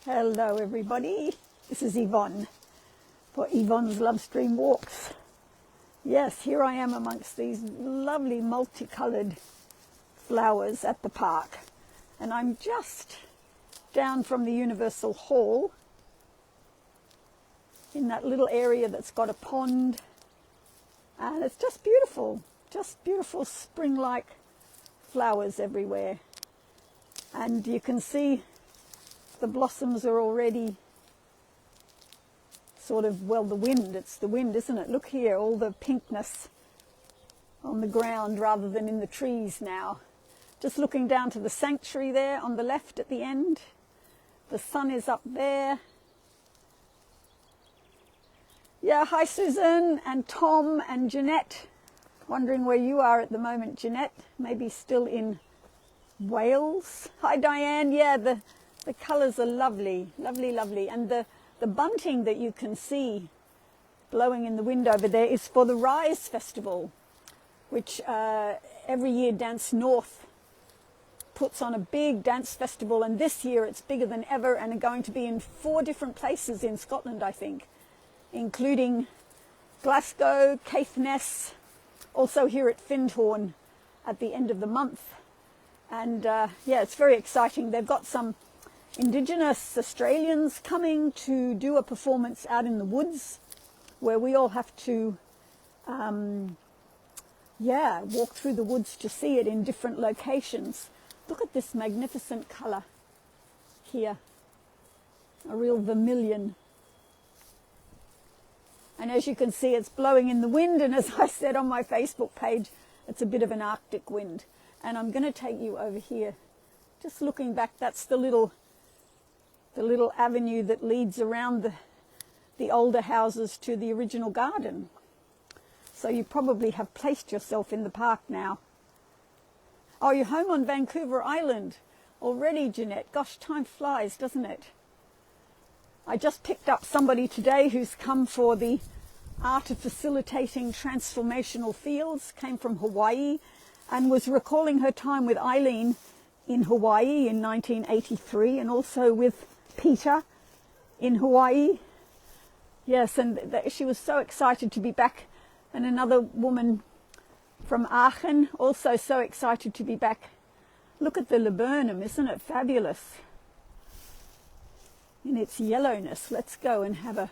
Hello everybody, this is Yvonne for Yvonne's Love Stream Walks. Yes, here I am amongst these lovely multicoloured flowers at the park, and I'm just down from the Universal Hall in that little area that's got a pond, and it's just beautiful spring-like flowers everywhere. And you can see the blossoms are already sort of, well, it's the wind, isn't it? Look here, all the pinkness on the ground rather than in the trees now. Just looking down to the sanctuary there on the left at the end. The sun is up there. Yeah, hi Susan and Tom and Jeanette. Wondering where you are at the moment, Jeanette. Maybe still in Wales. Hi Diane. Yeah, the colours are lovely, lovely. And the bunting that you can see blowing in the wind over there is for the Rise Festival, which every year Dance North puts on a big dance festival, and this year it's bigger than ever and are going to be in 4 different places in Scotland, I think, including Glasgow, Caithness, also here at Findhorn at the end of the month. And yeah, it's very exciting. They've got some Indigenous Australians coming to do a performance out in the woods where we all have to walk through the woods to see it in different locations. Look at this magnificent colour here, a real vermilion. And as you can see, it's blowing in the wind, and as I said on my Facebook page, it's a bit of an Arctic wind. And I'm going to take you over here. Just looking back, that's the little avenue that leads around the older houses to the original garden. So you probably have placed yourself in the park now. Oh, you're home on Vancouver Island already, Jeanette. Gosh, time flies, doesn't it? I just picked up somebody today who's come for the Art of Facilitating Transformational Fields, came from Hawaii, and was recalling her time with Eileen in Hawaii in 1983, and also with Peter in Hawaii. Yes, and she was so excited to be back. And another woman from Aachen, also so excited to be back. Look at the laburnum, isn't it fabulous? In its yellowness. Let's go and have a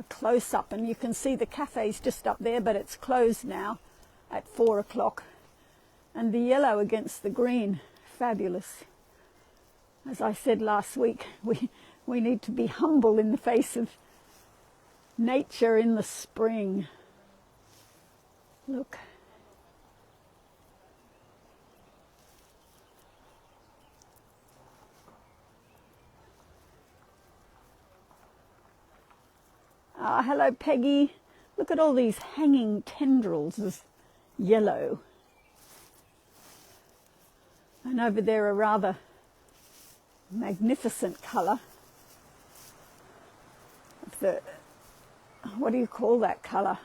close-up. And you can see the cafe's just up there, but it's closed now at 4 o'clock. And the yellow against the green, fabulous. As I said last week, we need to be humble in the face of nature in the spring. Look. Hello Peggy. Look at all these hanging tendrils of yellow. And over there a rather magnificent colour of the, what do you call that colour?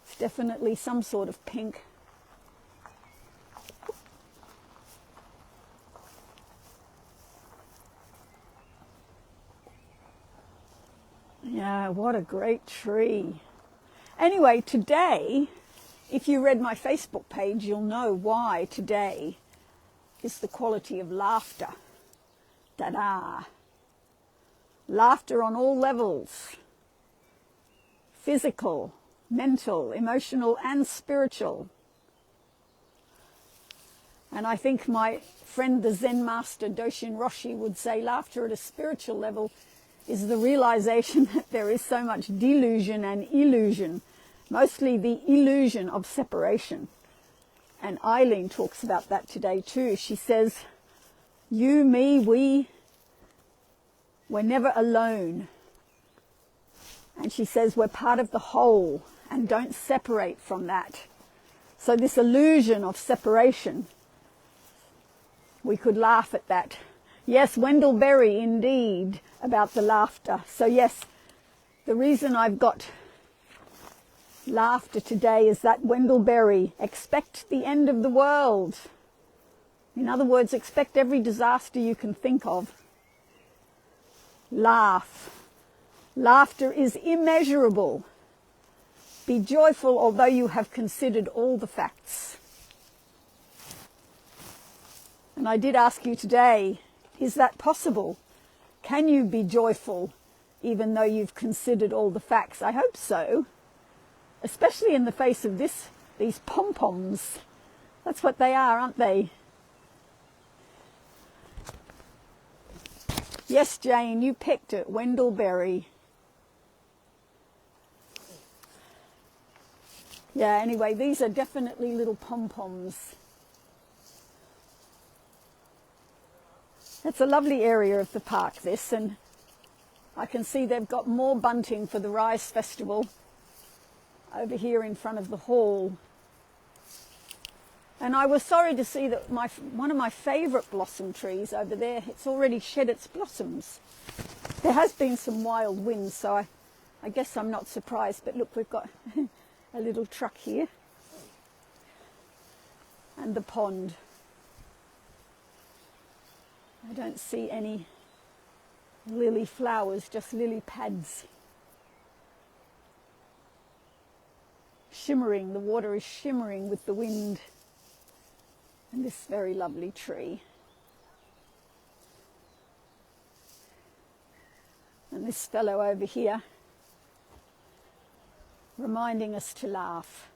It's definitely some sort of pink. Yeah, what a great tree. Anyway, today, if you read my Facebook page, you'll know why today is the quality of laughter. Ta-da! Laughter on all levels. Physical, mental, emotional, and spiritual. And I think my friend, the Zen master Doshin Roshi, would say laughter at a spiritual level is the realization that there is so much delusion and illusion, mostly the illusion of separation. And Eileen talks about that today too. She says, you, me, we're never alone. And she says we're part of the whole and don't separate from that. So this illusion of separation, we could laugh at that. Yes, Wendell Berry, indeed, about the laughter. So yes, the reason I've got laughter today is that Wendell Berry, expect the end of the world. In other words, expect every disaster you can think of. Laugh. Laughter is immeasurable. Be joyful although you have considered all the facts. And I did ask you today, is that possible? Can you be joyful even though you've considered all the facts? I hope so, especially in the face of these pom-poms. That's what they are, aren't they? Yes, Jane, you picked it, Wendellberry. Yeah, anyway, these are definitely little pom-poms. It's a lovely area of the park, this, and I can see they've got more bunting for the Rise Festival over here in front of the hall. And I was sorry to see that one of my favourite blossom trees over there, it's already shed its blossoms. There has been some wild winds, so I guess I'm not surprised. But look, we've got a little truck here. And the pond. I don't see any lily flowers, just lily pads. Shimmering, the water is shimmering with the wind. And this very lovely tree. And this fellow over here, reminding us to laugh.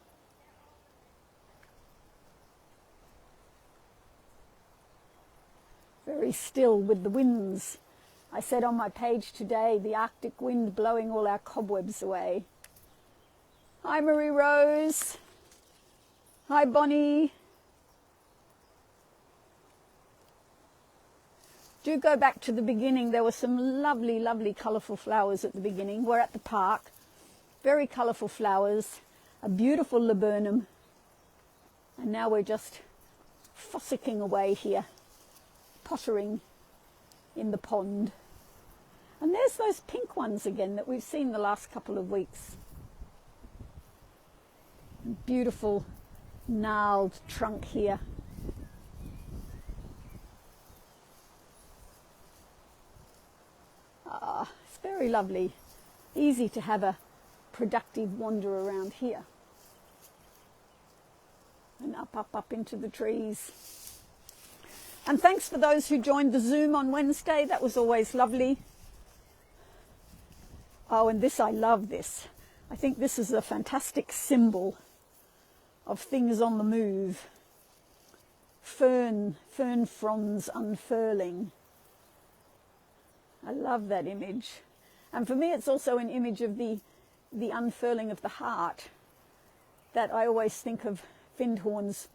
Very still with the winds. I said on my page today, the Arctic wind blowing all our cobwebs away. Hi, Marie Rose. Hi, Bonnie. Do go back to the beginning. There were some lovely, lovely colourful flowers at the beginning. We're at the park. Very colourful flowers. A beautiful laburnum. And now we're just fossicking away here. Pottering in the pond. And there's those pink ones again that we've seen the last couple of weeks. Beautiful gnarled trunk here. It's very lovely. Easy to have a productive wander around here. And up into the trees. And thanks for those who joined the Zoom on Wednesday. That was always lovely. Oh, and this, I love this. I think this is a fantastic symbol of things on the move. Fern fronds unfurling. I love that image. And for me, it's also an image of the unfurling of the heart. That I always think of Findhorn's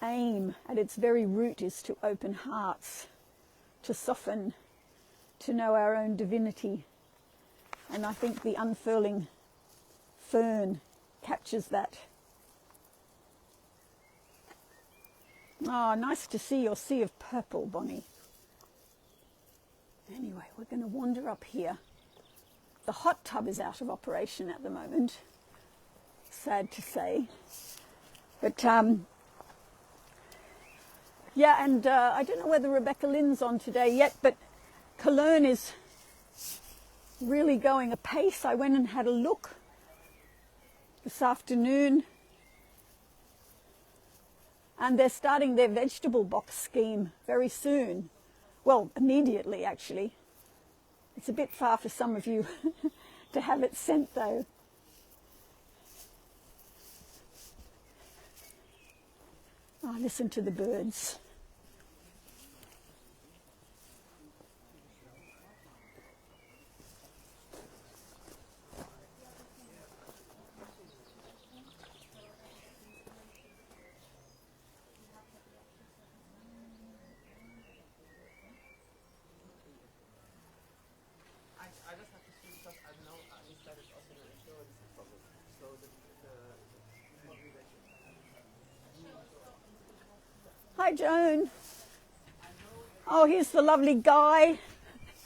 aim at its very root is to open hearts, to soften, to know our own divinity. And I think the unfurling fern captures that. Oh, nice to see your sea of purple, Bonnie. Anyway, we're going to wander up here. The hot tub is out of operation at the moment. Sad to say. But, yeah, and I don't know whether Rebecca Lynn's on today yet, but Cologne is really going apace. I went and had a look this afternoon. And they're starting their vegetable box scheme very soon. Well, immediately, actually. It's a bit far for some of you to have it sent, though. Oh, listen to the birds. Hi, Joan. Oh, here's the lovely Guy.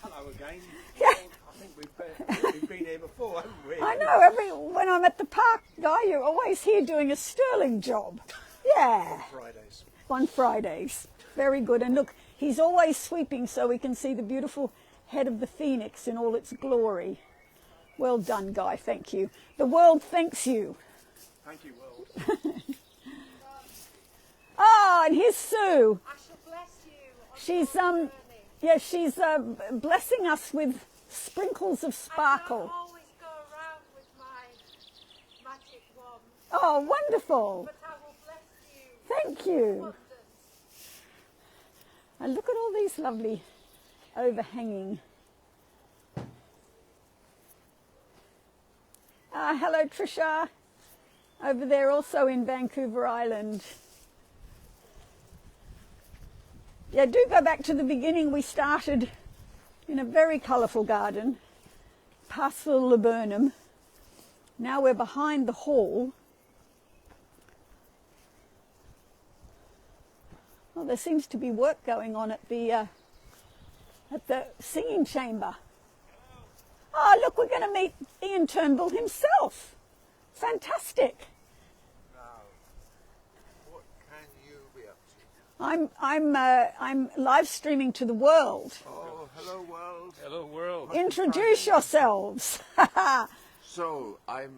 Hello again. Yeah. I think we've been here before, haven't we? I know, when I'm at the park, Guy, you're always here doing a sterling job. Yeah. Fridays. On Fridays. Very good. And look, he's always sweeping so we can see the beautiful head of the phoenix in all its glory. Well done, Guy, thank you. The world thanks you. Thank you, world. Ah, and here's Sue. I shall bless you on She's your journey. yeah, she's blessing us with sprinkles of I sparkle. don't always go around with my magic wand, Oh, wonderful. but I will bless you. Thank you. Abundance. And look at all these lovely overhanging. Hello, Trisha. Over there also in Vancouver Island. Yeah, do go back to the beginning. We started in a very colourful garden, past the laburnum. Now we're behind the hall. Well, there seems to be work going on at the singing chamber. Oh, look, we're going to meet Ian Turnbull himself. Fantastic. Now, what can you be up to? I'm live streaming to the world. Oh, hello world. Hello, world. Introduce yourselves. So,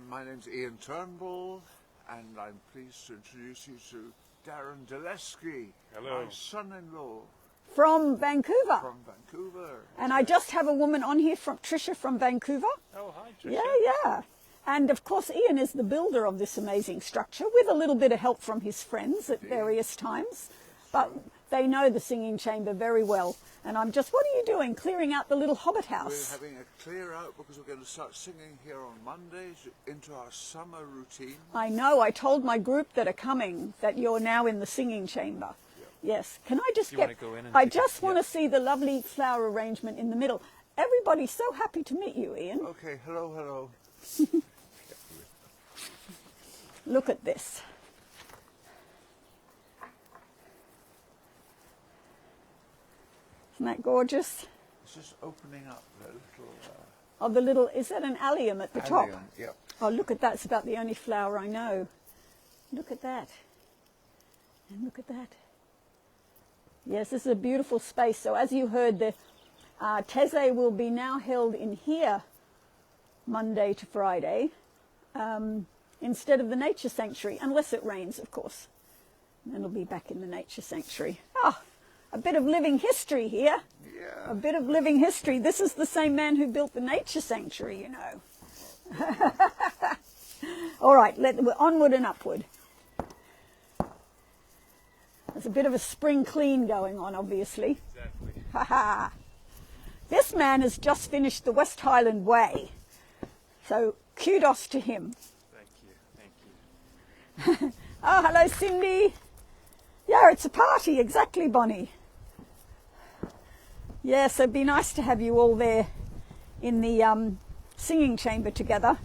my name's Ian Turnbull, and I'm pleased to introduce you to Darren Deleski, Hello. my son-in-law From Vancouver. from Vancouver. And I just have a woman on here from Trisha from Vancouver. Oh, hi, Tricia. Yeah. And of course, Ian is the builder of this amazing structure with a little bit of help from his friends at various times. But they know the singing chamber very well. And I'm just, what are you doing? Clearing out the little hobbit We're house. having a clear out because we're going to start singing here on Mondays into our summer routine. I know, I told my group that are coming that you're now in the singing chamber. Yes. Can I just You get, wanna go in and I take a- just want to yeah. see the lovely flower arrangement in the middle. Everybody's so happy to meet you, Ian. Okay, hello. Look at this. Isn't that gorgeous? It's just opening up the little Oh, the little, is that an allium at the top? allium. Yeah. Oh, look at that. It's about the only flower I know. Look at that. And look at that. Yes, this is a beautiful space. So as you heard, the Teze will be now held in here Monday to Friday instead of the nature sanctuary, unless it rains, of course. And then it'll be back in the nature sanctuary. Oh, a bit of living history here. Yeah. A bit of living history. This is the same man who built the nature sanctuary, you know. All right, we're onward and upward. There's a bit of a spring clean going on, obviously. Exactly. Ha ha. This man has just finished the West Highland Way. So kudos to him. Thank you. Oh, hello, Cindy. Yeah, it's a party. Exactly, Bonnie. Yes, it'd be nice to have you all there in the singing chamber together.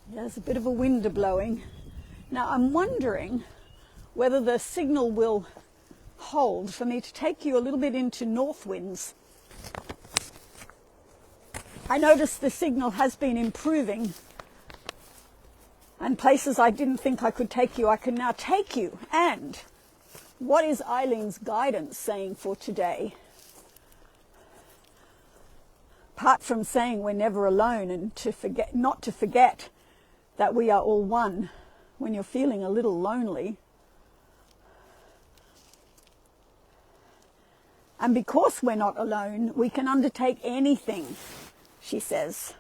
Yeah, there's a bit of a wind blowing. Now, I'm wondering whether the signal will hold for me to take you a little bit into north winds. I noticed the signal has been improving, and places I didn't think I could take you, I can now take you. And what is Eileen's guidance saying for today? Apart from saying we're never alone and not to forget that we are all one when you're feeling a little lonely. And because we're not alone, we can undertake anything, she says.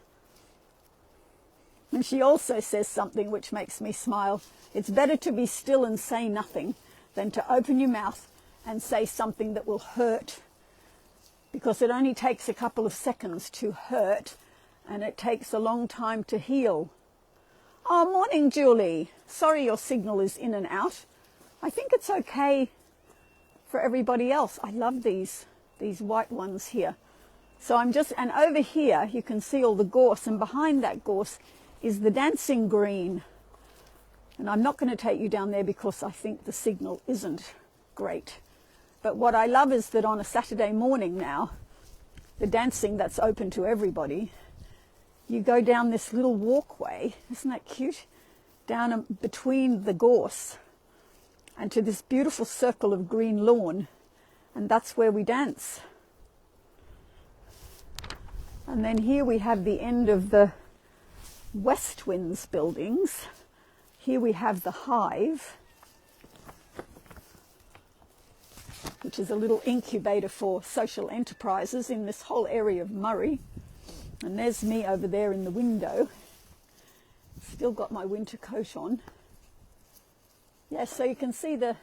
And she also says something which makes me smile. It's better to be still and say nothing than to open your mouth and say something that will hurt. Because it only takes a couple of seconds to hurt, and it takes a long time to heal. Oh, morning, Julie. Sorry your signal is in and out. I think it's okay for everybody else. I love these white ones here. So and over here you can see all the gorse, and behind that gorse is the dancing green. And I'm not going to take you down there because I think the signal isn't great. But what I love is that on a Saturday morning now, the dancing that's open to everybody, you go down this little walkway, isn't that cute? Down between the gorse and to this beautiful circle of green lawn. and that's where we dance. And then here we have the end of the West Winds buildings. Here we have the Hive, which is a little incubator for social enterprises in this whole area of Murray. And there's me over there in the window. Still got my winter coat on. Yes, so you can see the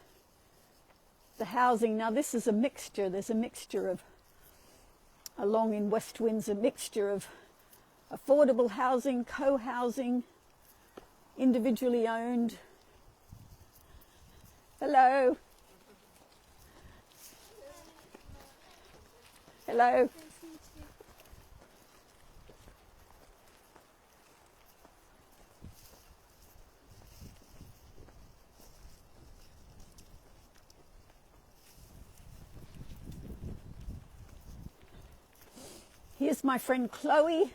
housing. Now this is a mixture. There's a mixture of, along in West Winds, a mixture of affordable housing, co-housing, individually owned. Hello. Hello. Here's my friend Chloe.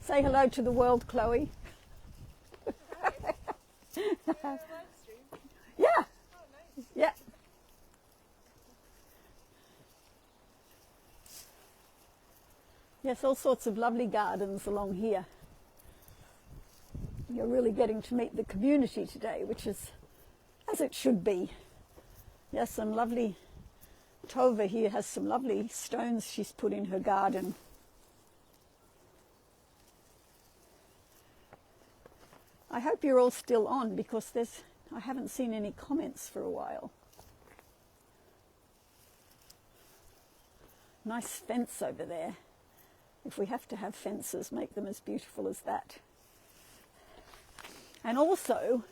Say hello to the world, Chloe. Yeah. Yeah. Yes, all sorts of lovely gardens along here. You're really getting to meet the community today, which is as it should be. Yes, some lovely, Tova here has some lovely stones she's put in her garden. I hope you're all still on, because I haven't seen any comments for a while. Nice fence over there. If we have to have fences, make them as beautiful as that. And also,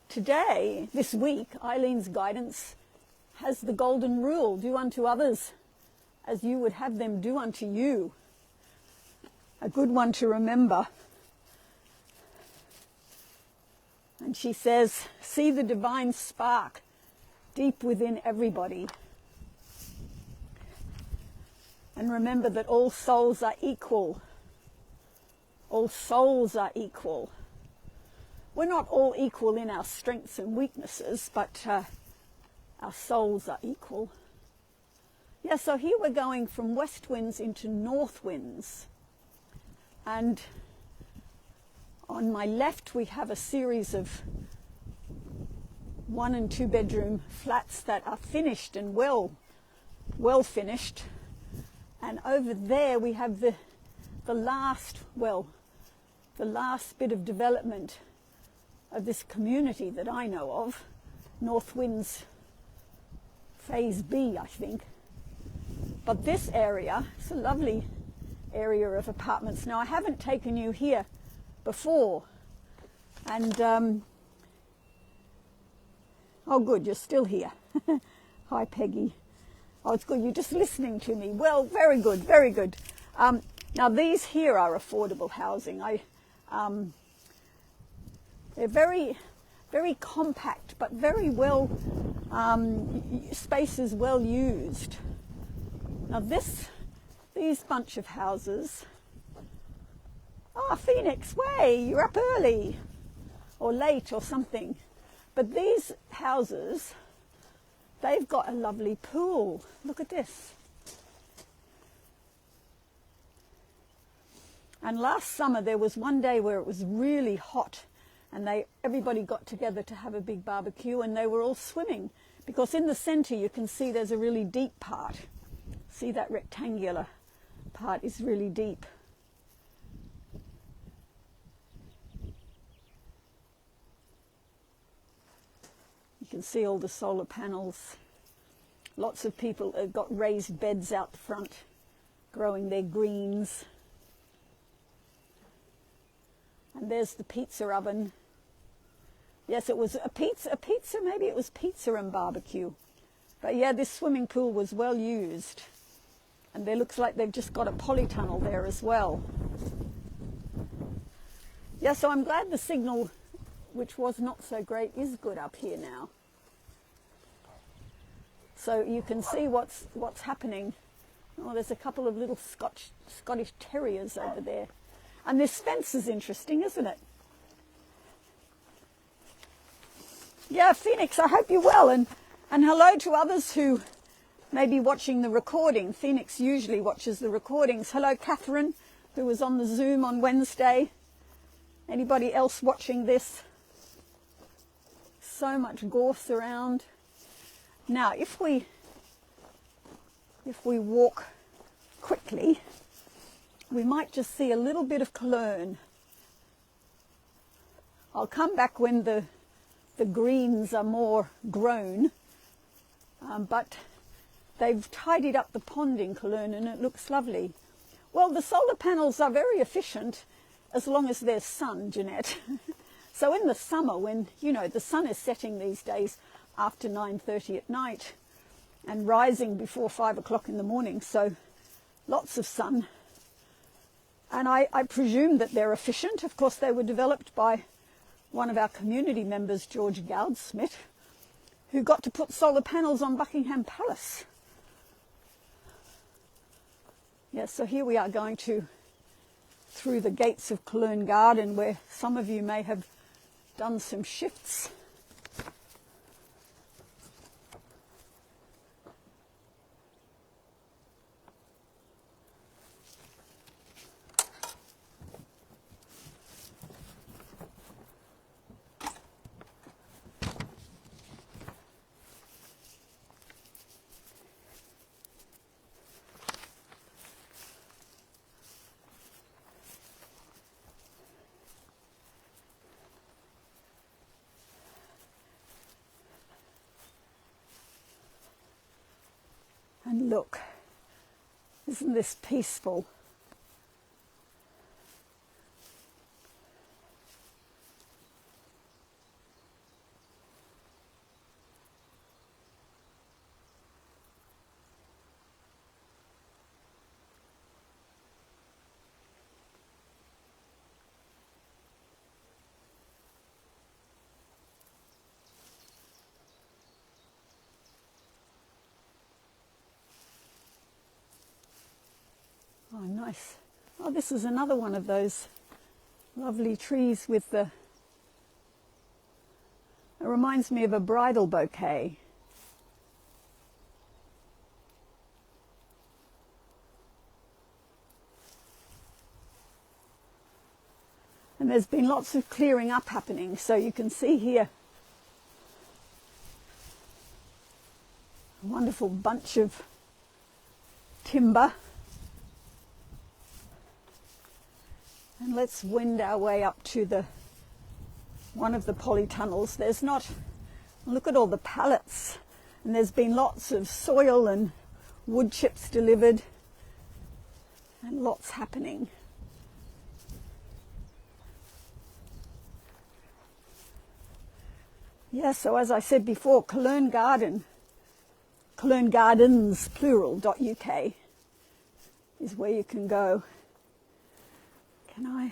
today, this week, Eileen's guidance has the golden rule: do unto others as you would have them do unto you. A good one to remember. And she says, see the divine spark deep within everybody. And remember that all souls are equal. All souls are equal. We're not all equal in our strengths and weaknesses, but our souls are equal. Yeah, so here we're going from west winds into north winds. And on my left we have a series of 1 and 2 bedroom flats that are finished and well finished. And over there we have the last bit of development of this community that I know of, North Winds Phase B, I think. But this area, it's a lovely area of apartments. Now, I haven't taken you here before, and oh good, you're still here. Hi Peggy. Oh, it's good, you're just listening to me. Well, very good, very good. Now these here are affordable housing. They're very, very compact, but very well, space is well used. Now these bunch of houses, Phoenix, way, you're up early or late or something. But these houses, they've got a lovely pool. Look at this. And last summer there was one day where it was really hot, and everybody got together to have a big barbecue, and they were all swimming, because in the center you can see there's a really deep part. See, that rectangular part is really deep. You can see all the solar panels. Lots of people have got raised beds out the front, growing their greens. And there's the pizza oven. Yes, it was a pizza, maybe it was pizza and barbecue. But yeah, this swimming pool was well used. And there looks like they've just got a polytunnel there as well. Yeah, so I'm glad the signal, which was not so great, is good up here now. So you can see what's happening. Oh, there's a couple of little Scottish terriers over there. And this fence is interesting, isn't it? Yeah, Phoenix, I hope you're well. And hello to others who maybe watching the recording. Phoenix usually watches the recordings. Hello, Catherine, who was on the Zoom on Wednesday. Anybody else watching this? So much gorse around. Now, if we walk quickly, we might just see a little bit of Cologne. I'll come back when the greens are more grown, but they've tidied up the pond in Cologne and it looks lovely. Well, the solar panels are very efficient as long as there's sun, Jeanette. So in the summer, when, you know, the sun is setting these days after 9:30 at night and rising before 5 o'clock in the morning, so lots of sun. And I presume that they're efficient. Of course, they were developed by one of our community members, George Goudsmith, who got to put solar panels on Buckingham Palace. Yeah, so here we are going through the gates of Cologne Garden, where some of you may have done some shifts. And look, isn't this peaceful? Oh, nice. Oh, this is another one of those lovely trees with the... It reminds me of a bridal bouquet. And there's been lots of clearing up happening, so you can see here a wonderful bunch of timber. And let's wend our way up to one of the polytunnels. There's not, look at all the pallets, and there's been lots of soil and wood chips delivered, and lots happening. Yeah, so as I said before, Cologne Garden, Cologne Gardens, plural.uk is where you can go. You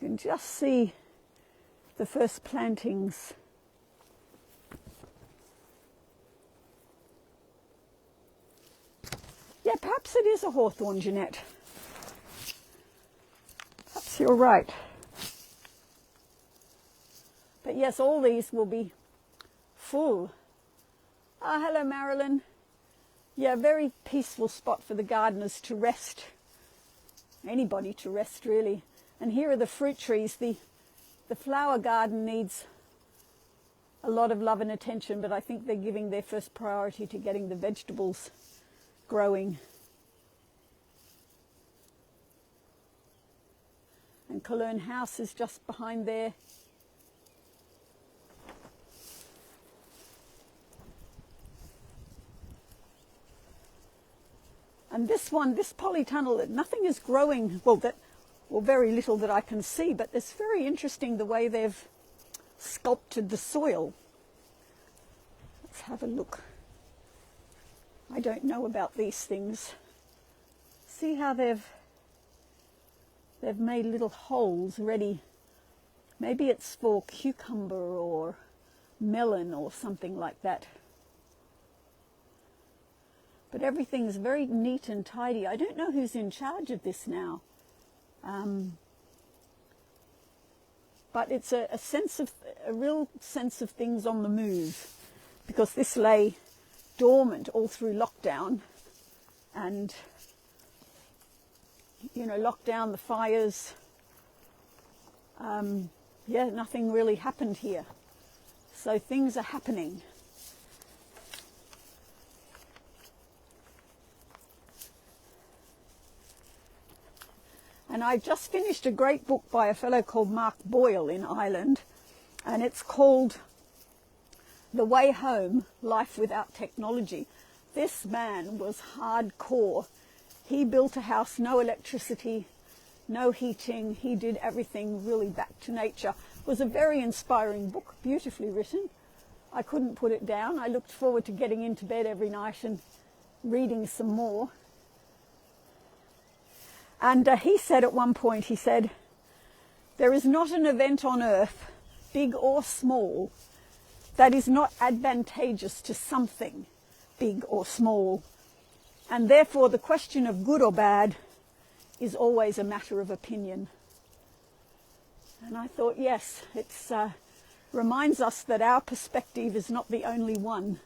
can just see the first plantings. Yeah, perhaps it is a hawthorn, Jeanette. Perhaps you're right. But yes, all these will be full. Ah, hello, Marilyn. Yeah, very peaceful spot for the gardeners to rest. Anybody to rest, really. And here are the fruit trees. The flower garden needs a lot of love and attention, but I think they're giving their first priority to getting the vegetables growing. And Cologne House is just behind there. And this one, this polytunnel, nothing is growing, well, very little that I can see, but it's very interesting the way they've sculpted the soil. Let's have a look. I don't know about these things. See how they've made little holes ready. Maybe it's for cucumber or melon or something like that. But everything's very neat and tidy. I don't know who's in charge of this now. But it's a real sense of things on the move, because this lay dormant all through lockdown, and locked down, the fires. Yeah, nothing really happened here. So things are happening. And I just finished a great book by a fellow called Mark Boyle in Ireland, and it's called The Way Home, Life Without Technology. This man was hardcore. He built a house, no electricity, no heating. He did everything really back to nature. It was a very inspiring book, beautifully written. I couldn't put it down. I looked forward to getting into bed every night and reading some more. And he said at one point, he said, there is not an event on earth, big or small, that is not advantageous to something, big or small. And therefore the question of good or bad is always a matter of opinion. And I thought, yes, it reminds us that our perspective is not the only one.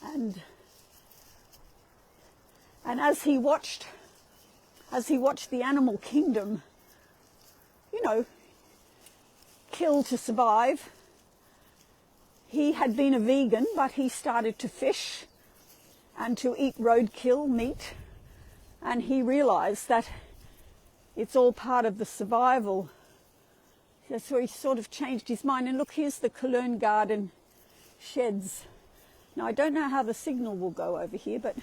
And as he watched the animal kingdom, kill to survive, he had been a vegan, but he started to fish and to eat roadkill meat, and he realized that it's all part of the survival. So he sort of changed his mind. And look, here's the Cologne Garden sheds. Now, I don't know how the signal will go over here, but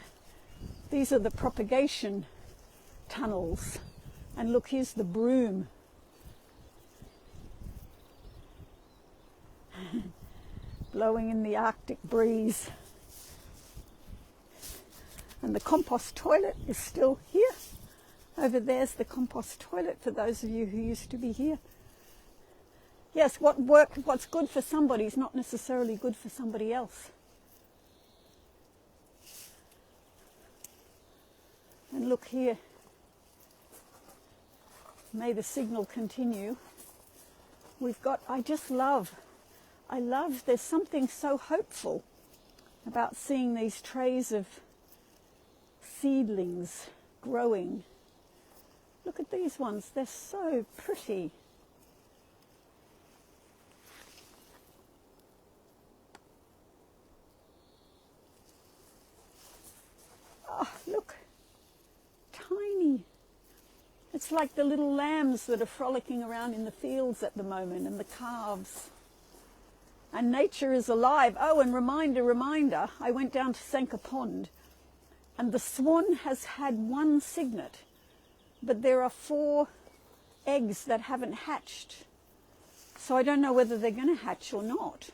these are the propagation tunnels. And look, here's the broom. Blowing in the Arctic breeze. And the compost toilet is still here. Over there's the compost toilet for those of you who used to be here. Yes, what's good for somebody is not necessarily good for somebody else. And look here. May the signal continue. We've got, I love, there's something so hopeful about seeing these trays of seedlings growing. Look at these ones, they're so pretty. Oh, look, tiny. It's like the little lambs that are frolicking around in the fields at the moment, and the calves. And nature is alive. Oh, and reminder, I went down to Senka Pond, and the swan has had one cygnet, but there are 4 eggs that haven't hatched. So I don't know whether they're going to hatch or not.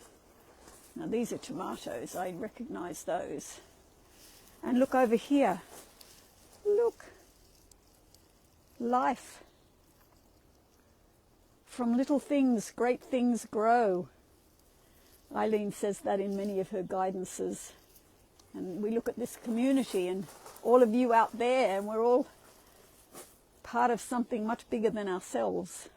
Now these are tomatoes, I recognize those. And look over here. Look. Life. From little things, great things grow. Eileen says that in many of her guidances. And we look at this community and all of you out there, and we're all part of something much bigger than ourselves.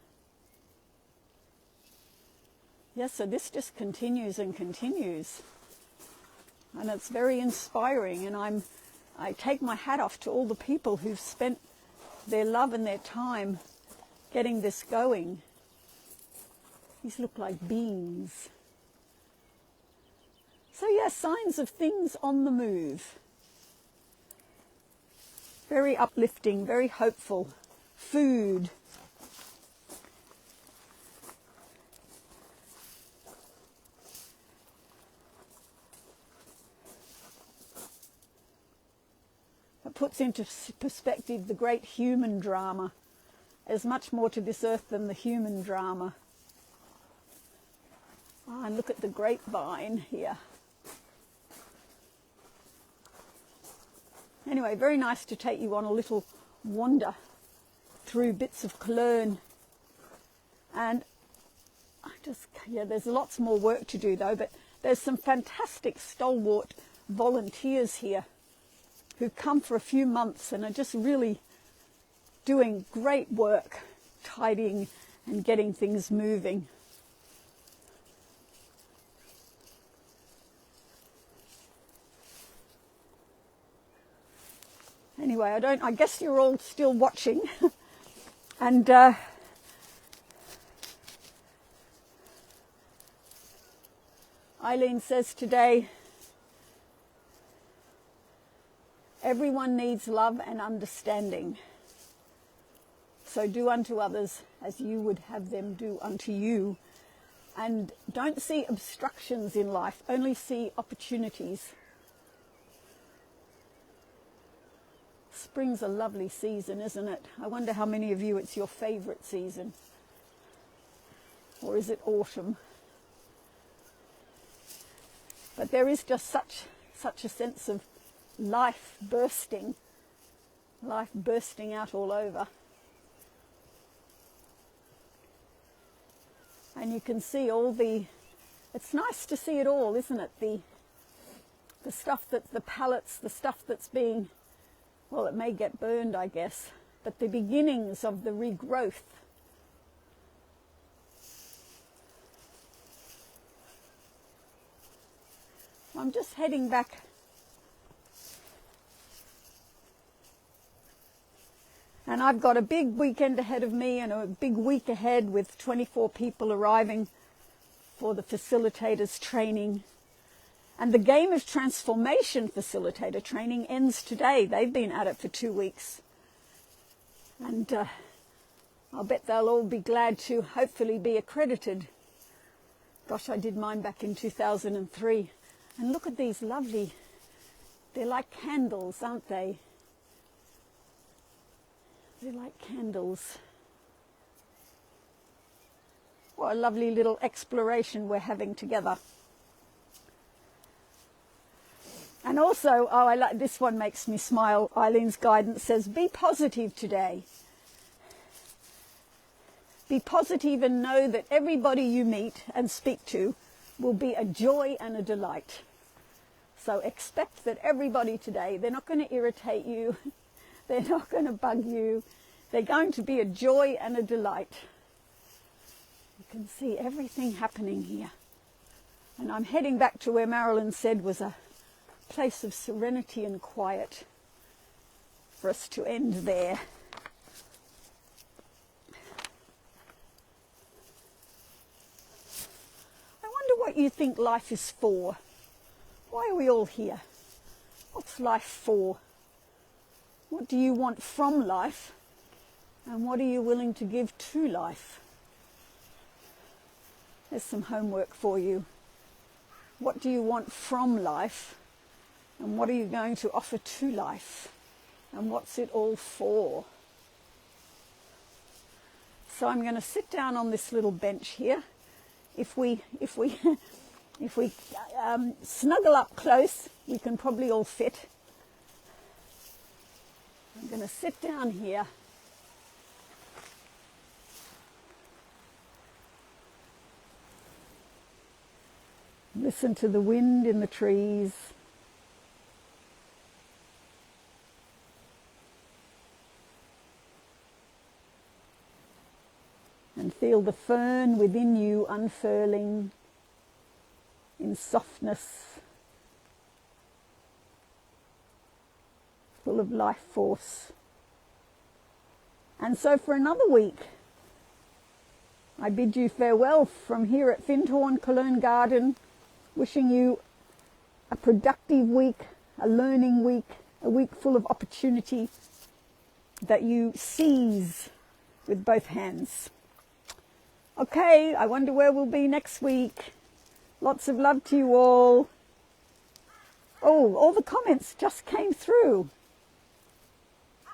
Yes, so this just continues and continues. And it's very inspiring, and I take my hat off to all the people who've spent their love and their time getting this going. These look like beans. So yes, signs of things on the move. Very uplifting, very hopeful. Food. It puts into perspective the great human drama. There's much more to this earth than the human drama. Oh, and look at the grapevine here. Anyway, very nice to take you on a little wander through bits of Cologne. And there's lots more work to do though, but there's some fantastic stalwart volunteers here who come for a few months and are just really doing great work, tidying and getting things moving. anyway, I guess you're all still watching. And Eileen says today, everyone needs love and understanding. So do unto others as you would have them do unto you. And don't see obstructions in life, only see opportunities. Spring's a lovely season, isn't it? I wonder how many of you it's your favourite season. Or is it autumn? But there is just such a sense of life bursting out all over. And you can see it's nice to see it all, isn't it? The stuff that's the pallets, the stuff that's being, well, it may get burned, I guess, but the beginnings of the regrowth. I'm just heading back. And I've got a big weekend ahead of me and a big week ahead with 24 people arriving for the facilitators training. And the Game of Transformation facilitator training ends today. They've been at it for 2 weeks. And I'll bet they'll all be glad to hopefully be accredited. Gosh, I did mine back in 2003. And look at these lovely, they're like candles, aren't they? They're like candles. What a lovely little exploration we're having together. And also, oh, I like this one, makes me smile. Eileen's guidance says, be positive today. Be positive and know that everybody you meet and speak to will be a joy and a delight. So expect that everybody today, they're not going to irritate you. They're not going to bug you. They're going to be a joy and a delight. You can see everything happening here. And I'm heading back to where Marilyn said was a place of serenity and quiet for us to end there. I wonder what you think life is for. Why are we all here? What's life for? What do you want from life? And what are you willing to give to life? There's some homework for you. What do you want from life? And what are you going to offer to life? And what's it all for? So I'm going to sit down on this little bench here. If we snuggle up close, we can probably all fit. I'm going to sit down here. Listen to the wind in the trees. And feel the fern within you unfurling in softness, full of life force. And so for another week, I bid you farewell from here at Findhorn Cologne Garden, wishing you a productive week, a learning week, a week full of opportunity that you seize with both hands. Okay, I wonder where we'll be next week. Lots of love to you all. Oh, all the comments just came through.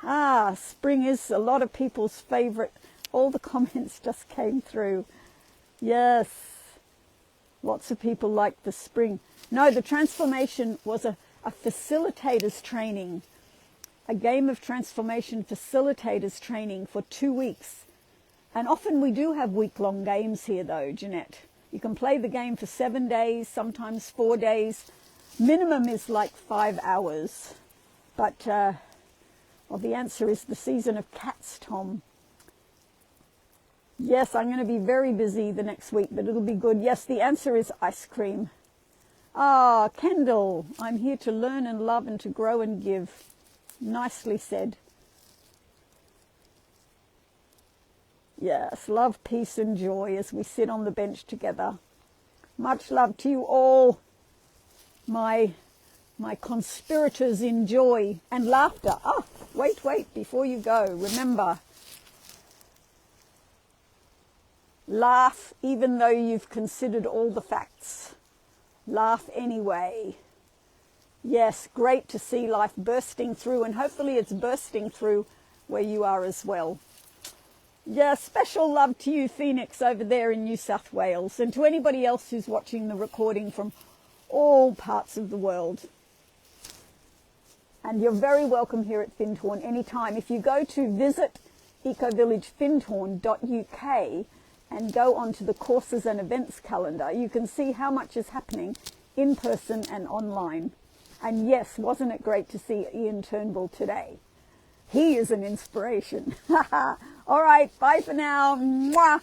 Ah, spring is a lot of people's favourite. All the comments just came through. Yes, lots of people like the spring. No, the transformation was a facilitators training, a Game of Transformation facilitators training for 2 weeks. And often we do have week-long games here though, Jeanette. You can play the game for 7 days, sometimes 4 days. Minimum is like 5 hours. But, well, the answer is the season of cats, Tom. Yes, I'm going to be very busy the next week, but it'll be good. Yes, the answer is ice cream. Ah, Kendall, I'm here to learn and love and to grow and give. Nicely said. Yes, love, peace and joy as we sit on the bench together. Much love to you all, my conspirators in joy and laughter. Ah, wait, before you go, remember, laugh even though you've considered all the facts. Laugh anyway. Yes, great to see life bursting through, and hopefully it's bursting through where you are as well. Yeah, special love to you, Phoenix, over there in New South Wales, and to anybody else who's watching the recording from all parts of the world. And you're very welcome here at Findhorn anytime. If you go to visit ecovillagefindhorn.uk and go onto the courses and events calendar, you can see how much is happening in person and online. And yes, wasn't it great to see Ian Turnbull today? He is an inspiration. All right, bye for now. Mwah.